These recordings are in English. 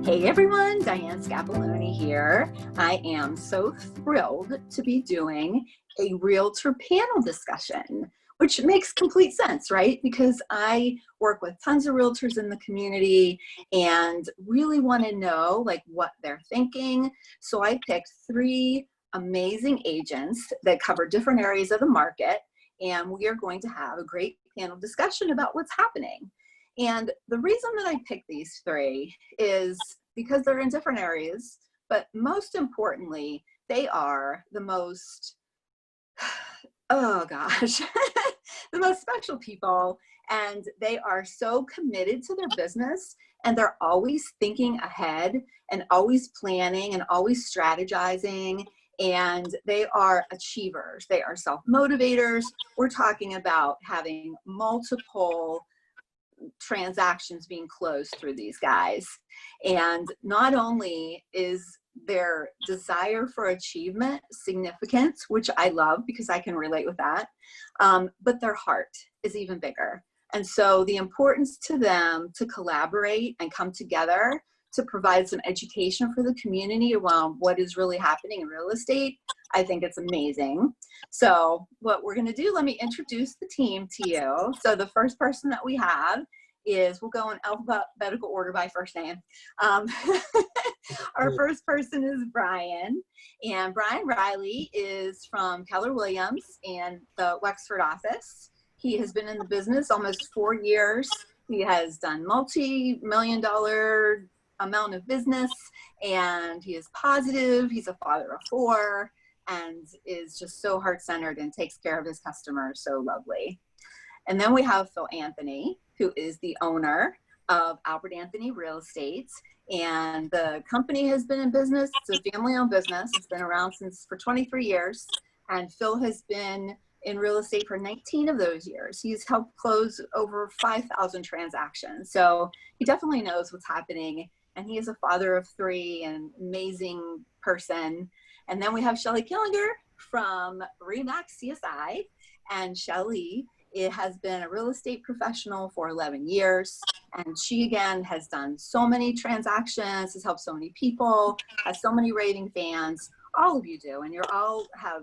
Hey everyone, Diane Scapoloni here. I am so thrilled to be doing a Realtor panel discussion, which makes complete sense, right? Because I work with tons of Realtors in the community and really want to know like what they're thinking. So I picked three amazing agents that cover different areas of the market, and we are going to have a great panel discussion about what's happening. And the reason that I picked these three is because they're in different areas, but most importantly, they are the most, oh gosh, the most special people. And they are so committed to their business, and they're always thinking ahead and always planning and always strategizing. And they are achievers. They are self-motivators. We're talking about having multiple transactions being closed through these guys. And not only is their desire for achievement significant, which I love because I can relate with that, but their heart is even bigger. And so the importance to them to collaborate and come together to provide some education for the community around what is really happening in real estate, I think it's amazing. So what we're going to do, let me introduce the team to you. So the first person that we have is, we'll go in alphabetical order by first name. Our first person is Brian, and Brian Riley is from Keller Williams and the Wexford office. He has been in the business almost 4 years. He has done multi-million-dollar amount of business, and he is positive. He's a father of 4 and is just so heart-centered and takes care of his customers so lovely. And then we have Phil Anthony, who is the owner of Albert Anthony Real Estate. And the company has been in business. It's a family-owned business. It's been around for 23 years. And Phil has been in real estate for 19 of those years. He's helped close over 5,000 transactions. So he definitely knows what's happening. And he is a father of 3 and an amazing person. And then we have Shelly Killinger from Remax CSI. And Shelly, it has been a real estate professional for 11 years. And she, again, has done so many transactions, has helped so many people, has so many raving fans. All of you do. And you all have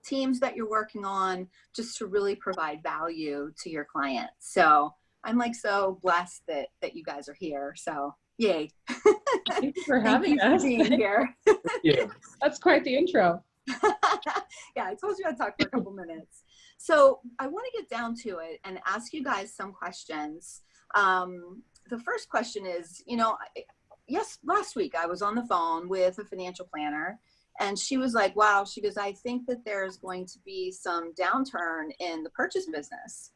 teams that you're working on just to really provide value to your clients. So I'm like so blessed that you guys are here. So yay. Thank you for having us. Being here. Yeah. That's quite the intro. Yeah, I told you I'd talk for a couple minutes. So I want to get down to it and ask you guys some questions. The first question is, yes, last week I was on the phone with a financial planner, and she was like, wow, she goes, I think that there's going to be some downturn in the purchase business.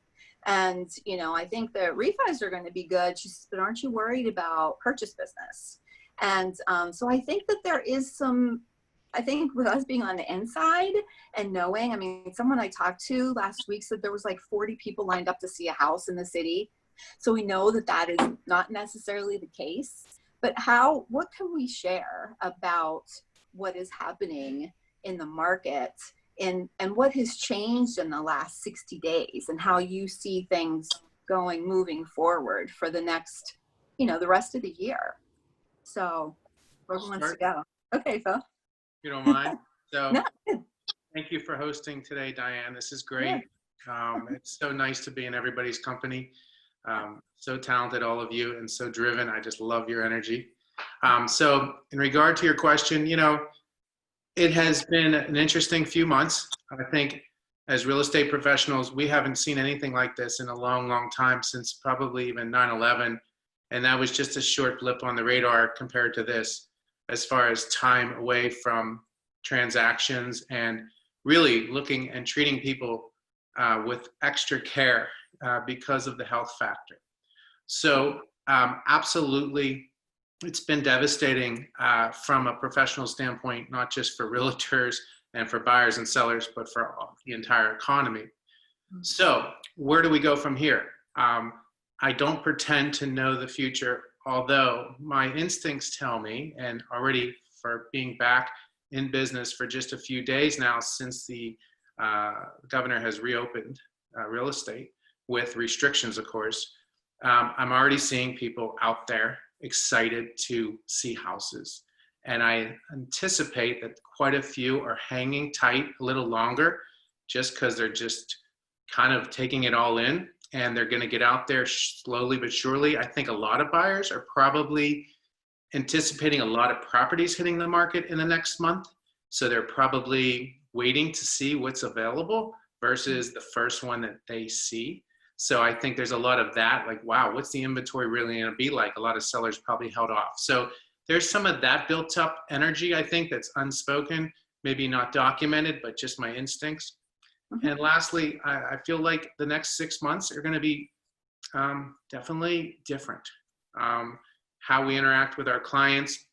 And, I think the refis are going to be good. She said, but aren't you worried about purchase business? And so I think that there is I think with us being on the inside and knowing, someone I talked to last week said there was like 40 people lined up to see a house in the city. So we know that that is not necessarily the case, but what can we share about what is happening in the market and what has changed in the last 60 days and how you see things moving forward for the next, the rest of the year. So whoever wants to go. Okay, Phil. You don't mind? So No. Thank you for hosting today, Diane. This is great. Yeah. It's so nice to be in everybody's company. So talented, all of you, and so driven. I just love your energy. So in regard to your question, it has been an interesting few months. I think as real estate professionals, we haven't seen anything like this in a long, long time, since probably even 9/11. And that was just a short blip on the radar compared to this, as far as time away from transactions and really looking and treating people with extra care because of the health factor. So absolutely, it's been devastating from a professional standpoint, not just for realtors and for buyers and sellers, but for the entire economy. So where do we go from here? I don't pretend to know the future, although my instincts tell me, and already for being back in business for just a few days now since the governor has reopened real estate with restrictions, of course, I'm already seeing people out there excited to see houses. And I anticipate that quite a few are hanging tight a little longer just because they're just kind of taking it all in, and they're going to get out there slowly but surely. I think a lot of buyers are probably anticipating a lot of properties hitting the market in the next month. So they're probably waiting to see what's available versus the first one that they see. So I think there's a lot of that, like, wow, what's the inventory really going to be like? A lot of sellers probably held off. So there's some of that built up energy, I think, that's unspoken, maybe not documented, but just my instincts. And lastly, I feel like the next 6 months are going to be definitely different. How we interact with our clients.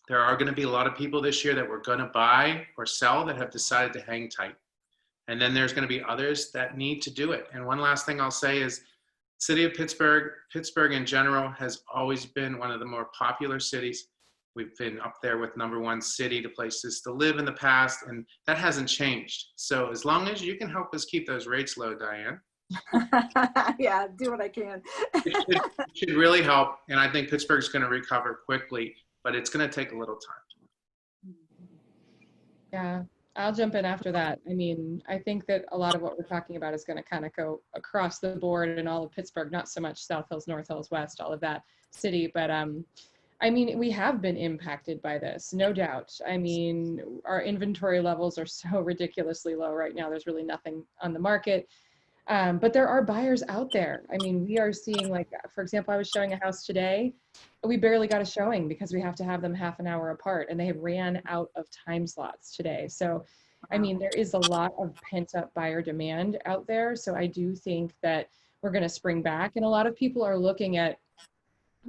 There are going to be a lot of people this year that were going to buy or sell that have decided to hang tight. And then there's going to be others that need to do it. And one last thing I'll say is, city of Pittsburgh in general has always been one of the more popular cities. We've been up there with #1 city to places to live in the past, and that hasn't changed. So as long as you can help us keep those rates low, Diane. Yeah, do what I can. It should really help. And I think Pittsburgh's going to recover quickly, but it's going to take a little time. Yeah, I'll jump in after that. I mean, I think that a lot of what we're talking about is going to kind of go across the board in all of Pittsburgh, not so much South Hills, North Hills, West, all of that city. But I mean, we have been impacted by this, no doubt. I mean, our inventory levels are so ridiculously low right now. There's really nothing on the market. But there are buyers out there. I mean, we are seeing, like, for example, I was showing a house today. We barely got a showing because we have to have them half an hour apart, and they have ran out of time slots today. So, I mean, there is a lot of pent up buyer demand out there. So I do think that we're going to spring back. And a lot of people are looking at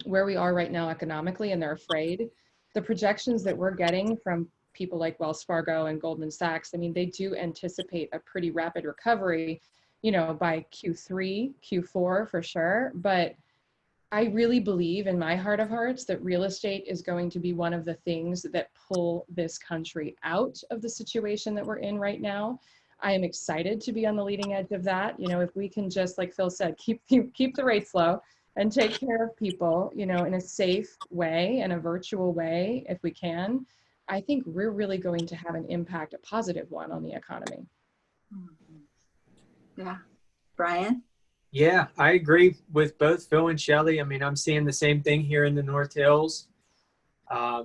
where we are right now economically, and they're afraid. The projections that we're getting from people like Wells Fargo and Goldman Sachs, I mean, they do anticipate a pretty rapid recovery, you know, by Q3, Q4 for sure. But I really believe in my heart of hearts that real estate is going to be one of the things that pull this country out of the situation that we're in right now. I am excited to be on the leading edge of that. You know, if we can just, like Phil said, keep the rates low and take care of people, you know, in a safe way and a virtual way, if we can, I think we're really going to have an impact, a positive one, on the economy. Yeah. Brian? Yeah, I agree with both Phil and Shelley. I mean, I'm seeing the same thing here in the North Hills.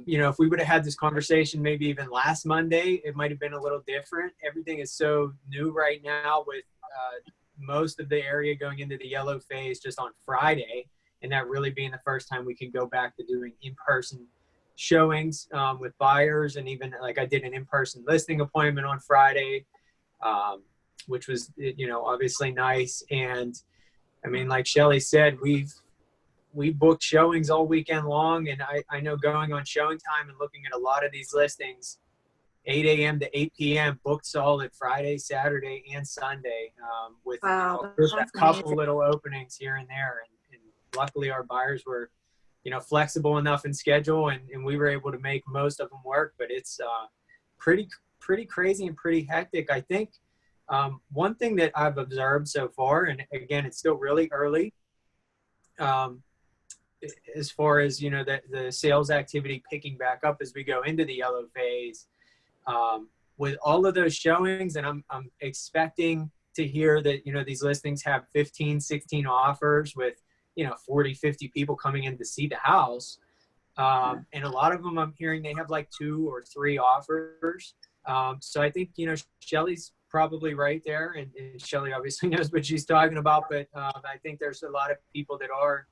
You know, if we would have had this conversation maybe even last Monday, it might have been a little different. Everything is so new right now, with most of the area going into the yellow phase just on Friday, and that really being the first time we can go back to doing in-person showings with buyers. And even, like, I did an in-person listing appointment on Friday, which was, you know, obviously nice. And I mean, like Shelley said, we booked showings all weekend long, and I know going on showing time and looking at a lot of these listings, 8 a.m. to 8 p.m. booked solid Friday, Saturday, and Sunday, with just a couple little openings here and there. And luckily our buyers were, you know, flexible enough in schedule, and we were able to make most of them work. But it's pretty crazy and pretty hectic. I think one thing that I've observed so far, and again, it's still really early, as far as, you know, the sales activity picking back up as we go into the yellow phase, with all of those showings. And I'm expecting to hear that, you know, these listings have 15, 16 offers with, you know, 40, 50 people coming in to see the house. And a lot of them, I'm hearing they have like 2 or 3 offers. So I think, you know, Shelley's probably right there. And Shelley obviously knows what she's talking about. But I think there's a lot of people that are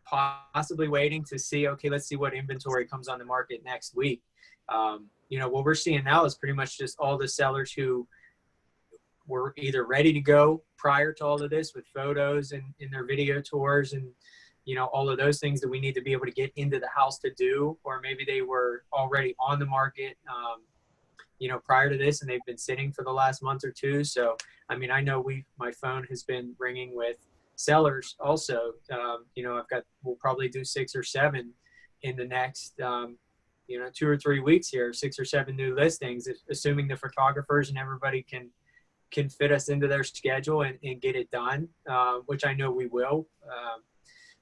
possibly waiting to see, okay, let's see what inventory comes on the market next week. You know, what we're seeing now is pretty much just all the sellers who were either ready to go prior to all of this with photos and in their video tours and, you know, all of those things that we need to be able to get into the house to do, or maybe they were already on the market, you know, prior to this, and they've been sitting for the last month or two. So, I mean, I know my phone has been ringing with sellers also. You know, we'll probably do 6 or 7 in the next, you know, 2 or 3 weeks here, 6 or 7 new listings, assuming the photographers and everybody can fit us into their schedule and get it done, which I know we will.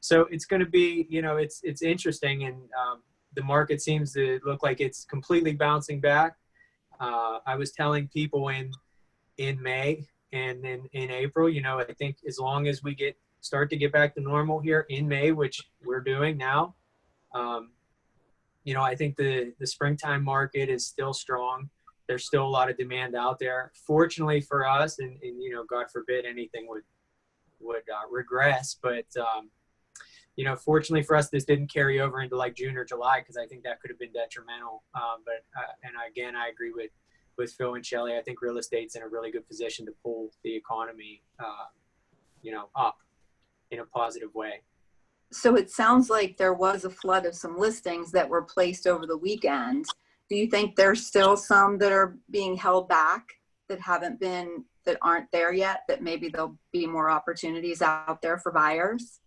So it's going to be, it's interesting, and the market seems to look like it's completely bouncing back. I was telling people in May and in April, I think as long as we start to get back to normal here in May, which we're doing now, I think the springtime market is still strong. There's still a lot of demand out there. Fortunately for us, and God forbid anything would regress, but fortunately for us, this didn't carry over into like June or July, because I think that could have been detrimental. And again, I agree with Phil and Shelley. I think real estate's in a really good position to pull the economy, up in a positive way. So it sounds like there was a flood of some listings that were placed over the weekend. Do you think there's still some that are being held back that aren't there yet, that maybe there'll be more opportunities out there for buyers?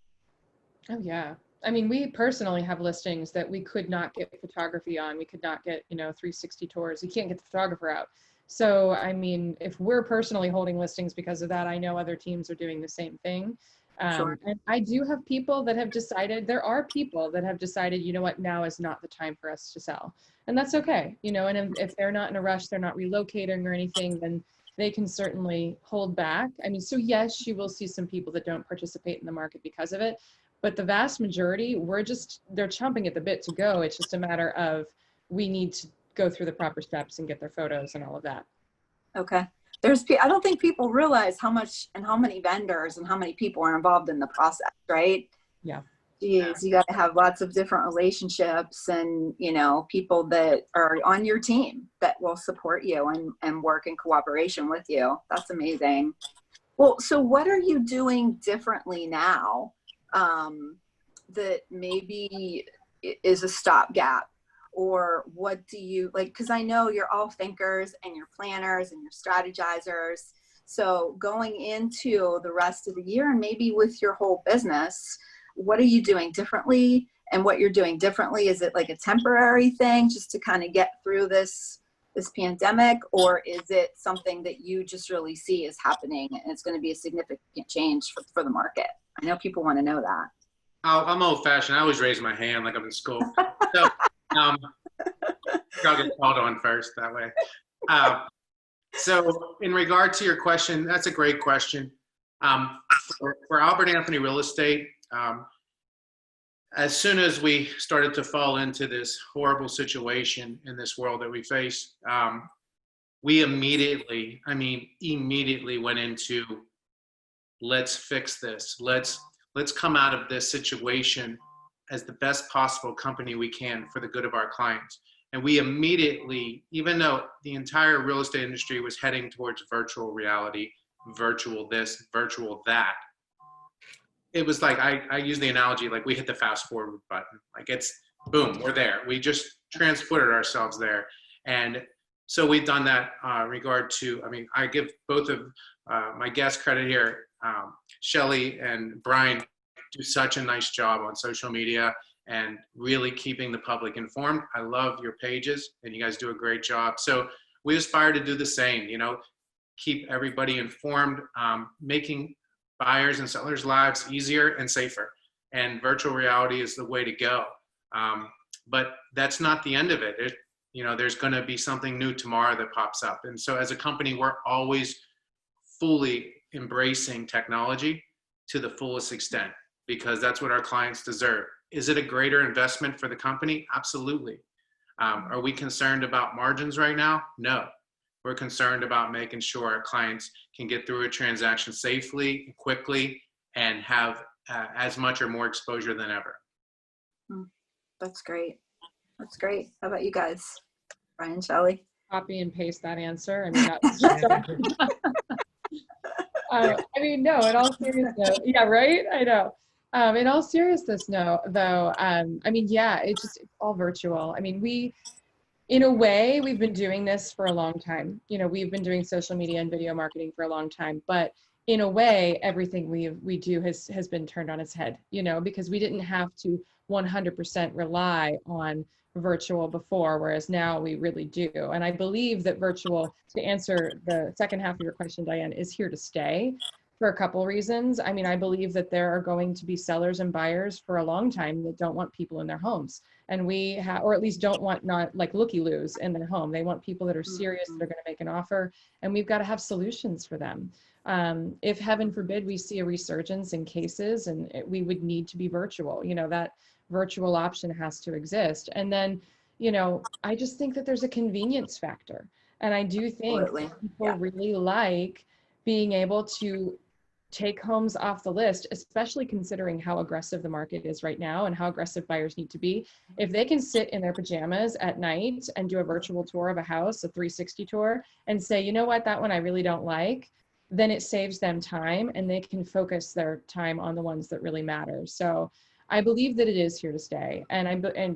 Oh yeah. I mean, we personally have listings that we could not get photography on. We could not get, 360 tours. We can't get the photographer out. So, I mean, if we're personally holding listings because of that, I know other teams are doing the same thing. Sure. And I do have people that have decided, there are people that have decided, you know what, now is not the time for us to sell. And that's okay. And if they're not in a rush, they're not relocating or anything, then they can certainly hold back. I mean, so yes, you will see some people that don't participate in the market because of it. But the vast majority, they're chomping at the bit to go. It's just a matter of, we need to go through the proper steps and get their photos and all of that. Okay. I don't think people realize how much and how many vendors and how many people are involved in the process, right? Yeah. Geez, you got to have lots of different relationships and, people that are on your team that will support you and work in cooperation with you. That's amazing. Well, so what are you doing differently now that maybe is a stopgap? Or what do you like? Because I know you're all thinkers and you're planners and you're strategizers. So going into the rest of the year and maybe with your whole business, what are you doing differently? And what you're doing differently, is it like a temporary thing just to kind of get through this pandemic? Or is it something that you just really see is happening and it's going to be a significant change for the market? I know people want to know that. I'm old fashioned. I always raise my hand like I'm in school. So, I'll get called on first that way. So in regard to your question, that's a great question. For Albert Anthony Real Estate, as soon as we started to fall into this horrible situation in this world that we face, we immediately went into, let's fix this. Let's come out of this situation as the best possible company we can for the good of our clients. And we immediately, even though the entire real estate industry was heading towards virtual reality, virtual this, virtual that, it was like, I use the analogy, like we hit the fast forward button. Like it's boom, we're there. We just transported ourselves there. And so we've done that regard to, I give both of my guests credit here. Shelley and Brian do such a nice job on social media and really keeping the public informed. I love your pages and you guys do a great job. So we aspire to do the same, keep everybody informed, making buyers and sellers' lives easier and safer. And virtual reality is the way to go. But that's not the end of it. There's going to be something new tomorrow that pops up. And so as a company, we're always fully embracing technology to the fullest extent, because that's what our clients deserve. Is it a greater investment for the company? Absolutely. Are we concerned about margins right now? No. We're concerned about making sure our clients can get through a transaction safely, quickly, and have as much or more exposure than ever. That's great. That's great. How about you guys, Brian, Shelley? Copy and paste that answer. I mean, that's just no, in all seriousness, yeah, right? I know. In all seriousness, no, though, it's all virtual. In a way, we've been doing this for a long time. We've been doing social media and video marketing for a long time, but in a way, everything we do has been turned on its head, because we didn't have to 100% rely on virtual before, whereas now we really do. And I believe that virtual, to answer the second half of your question, Diane, is here to stay. for a couple reasons. I mean, I believe that there are going to be sellers and buyers for a long time that don't want people in their homes. And we have, or at least don't want not like looky-loos in their home. They want people that are serious, that are going to make an offer, and we've got to have solutions for them. If heaven forbid we see a resurgence in cases and we would need to be virtual, that virtual option has to exist. And then, I just think that there's a convenience factor. And I do think Absolutely. people really like being able to take homes off the list, especially considering how aggressive the market is right now and how aggressive buyers need to be. If they can sit in their pajamas at night and do a virtual tour of a house, a 360 tour, and say, you know what, that one I really don't like, then it saves them time and they can focus their time on the ones that really matter. So I believe that it is here to stay. And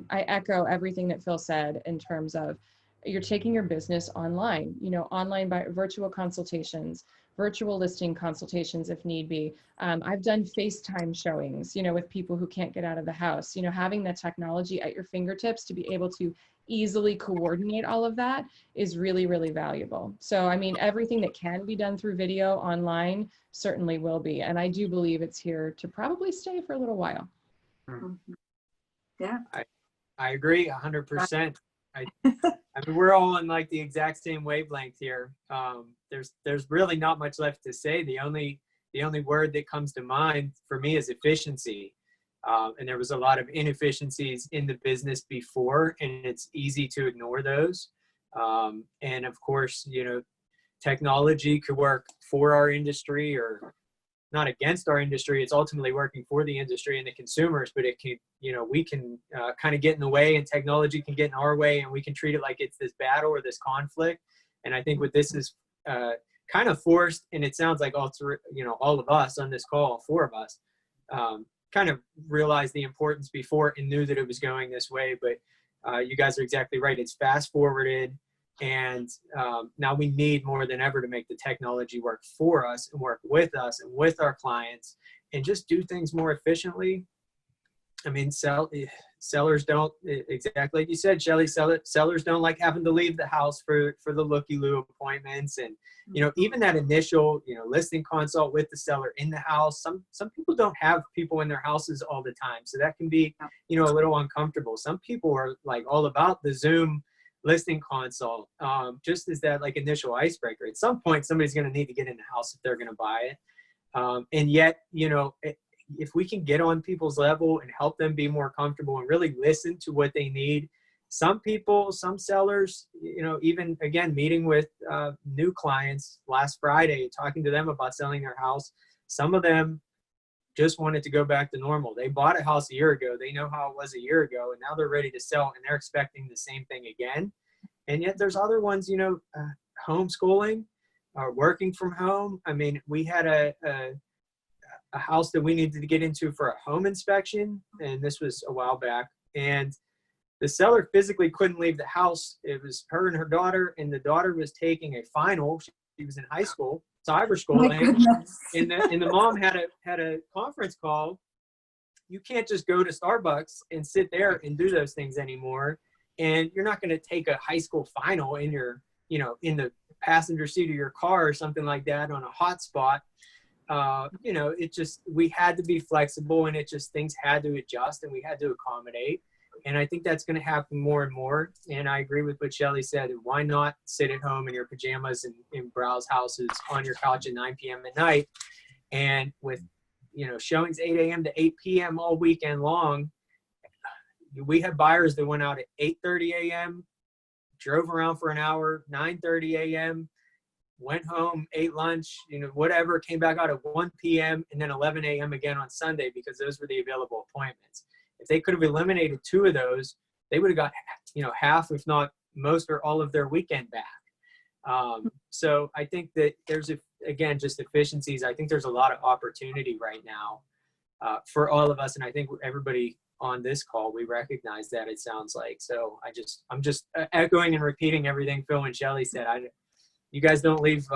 I echo everything that Phil said in terms of you're taking your business online, online by virtual consultations, virtual listing consultations if need be. I've done FaceTime showings, with people who can't get out of the house. Having the technology at your fingertips to be able to easily coordinate all of that is really, really valuable. So, I mean, everything that can be done through video online certainly will be. And I do believe it's here to probably stay for a little while. Yeah. I agree 100%. I mean, we're all on like the exact same wavelength here. There's really not much left to say. The only word that comes to mind for me is efficiency. And there was a lot of inefficiencies in the business before, and it's easy to ignore those. And of course, technology could work for our industry or not against our industry. It's ultimately working for the industry and the consumers, but it can, we can kind of get in the way, and technology can get in our way, and we can treat it like it's this battle or this conflict. And I think what this is kind of forced, and it sounds like all of us on this call, 4 of us, kind of realized the importance before and knew that it was going this way. But you guys are exactly right. It's fast forwarded. And now we need more than ever to make the technology work for us and work with us and with our clients and just do things more efficiently. I mean, sellers don't, exactly like you said, Shelly, sellers don't like having to leave the house for the looky-loo appointments. And, even that initial, listing consult with the seller in the house, some people don't have people in their houses all the time. So that can be, a little uncomfortable. Some people are like all about the Zoom listing consult, just as that like initial icebreaker. At some point, somebody's going to need to get in the house if they're going to buy it. And yet, if we can get on people's level and help them be more comfortable and really listen to what they need, some people, some sellers, even again, meeting with new clients last Friday, talking to them about selling their house, some of them just wanted to go back to normal. They bought a house a year ago. They know how it was a year ago, and now they're ready to sell, and they're expecting the same thing again. And yet there's other ones, homeschooling or working from home. I mean, we had a house that we needed to get into for a home inspection, and this was a while back. And the seller physically couldn't leave the house. It was her and her daughter, and the daughter was taking a final. She was in high school, cyber schooling, and the mom had a conference call. You can't just go to Starbucks and sit there and do those things anymore. And you're not going to take a high school final in your, in the passenger seat of your car or something like that on a hot spot. We had to be flexible, and things had to adjust, and we had to accommodate. And I think that's going to happen more and more. And I agree with what Shelly said. Why not sit at home in your pajamas and browse houses on your couch at 9 p.m. at night? And with, showings 8 a.m. to 8 p.m. all weekend long, we had buyers that went out at 8:30 a.m., drove around for an hour, 9:30 a.m., went home, ate lunch, whatever, came back out at 1 p.m. and then 11 a.m. again on Sunday, because those were the available appointments. If they could have eliminated 2 of those, they would have got, half, if not most or all of their weekend back. So I think that there's, again, just efficiencies. I think there's a lot of opportunity right now for all of us. And I think everybody on this call, we recognize that, it sounds like. So I'm just echoing and repeating everything Phil and Shelly said. You guys don't leave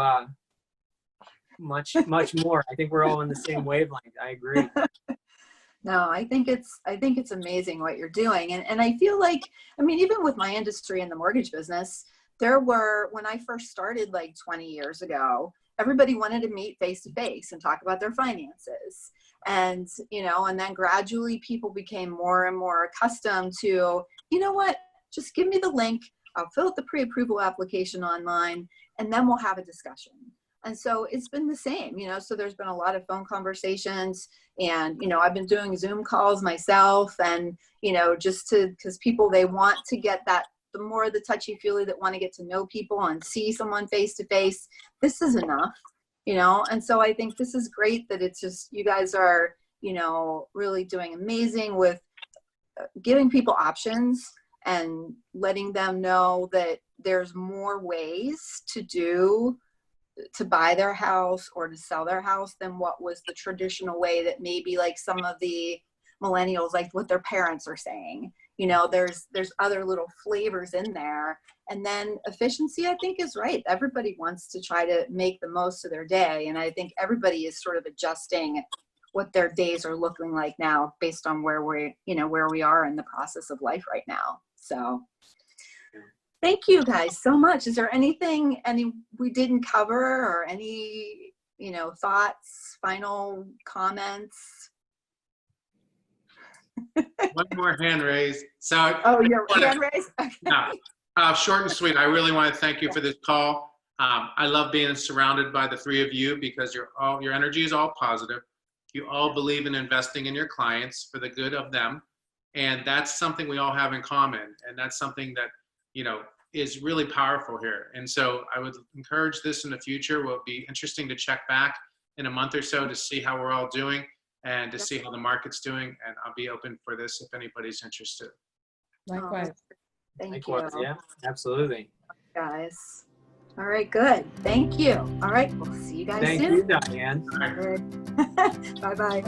much more. I think we're all on the same wavelength. I agree. No, I think it's amazing what you're doing. And I feel like, even with my industry in the mortgage business, when I first started like 20 years ago, everybody wanted to meet face to face and talk about their finances. And, you know, and then gradually people became more and more accustomed to, you know what, just give me the link. I'll fill out the pre-approval application online, and then we'll have a discussion. And so it's been the same, you know, so there's been a lot of phone conversations, and, you know, I've been doing Zoom calls myself, and, you know, just because people, they want to get that, the more the touchy-feely that want to get to know people and see someone face to face, this is enough, you know. And so I think this is great that it's just, you guys are, you know, really doing amazing with giving people options and letting them know that there's more ways to buy their house or to sell their house than what was the traditional way that maybe like some of the millennials, like what their parents are saying. You know, there's other little flavors in there. And then efficiency, I think, is right. Everybody wants to try to make the most of their day. And I think everybody is sort of adjusting what their days are looking like now based on where we are in the process of life right now. So thank you guys so much. Is there anything we didn't cover, or any, you know, thoughts, final comments? One more hand raised. So, oh, your hand raised? Okay. No, short and sweet. I really want to thank you for this call. I love being surrounded by the three of you, because your energy is all positive. You all believe in investing in your clients for the good of them. And that's something we all have in common. And that's something that, you know, is really powerful here. And so I would encourage this in the future. It will be interesting to check back in a month or so to see how we're all doing and to see how the market's doing. And I'll be open for this if anybody's interested. Likewise. Thank Likewise, you. yeah, absolutely. Guys. All right, good. Thank you. All right, we'll see you guys Thank soon. you, Diane. All right. Bye-bye.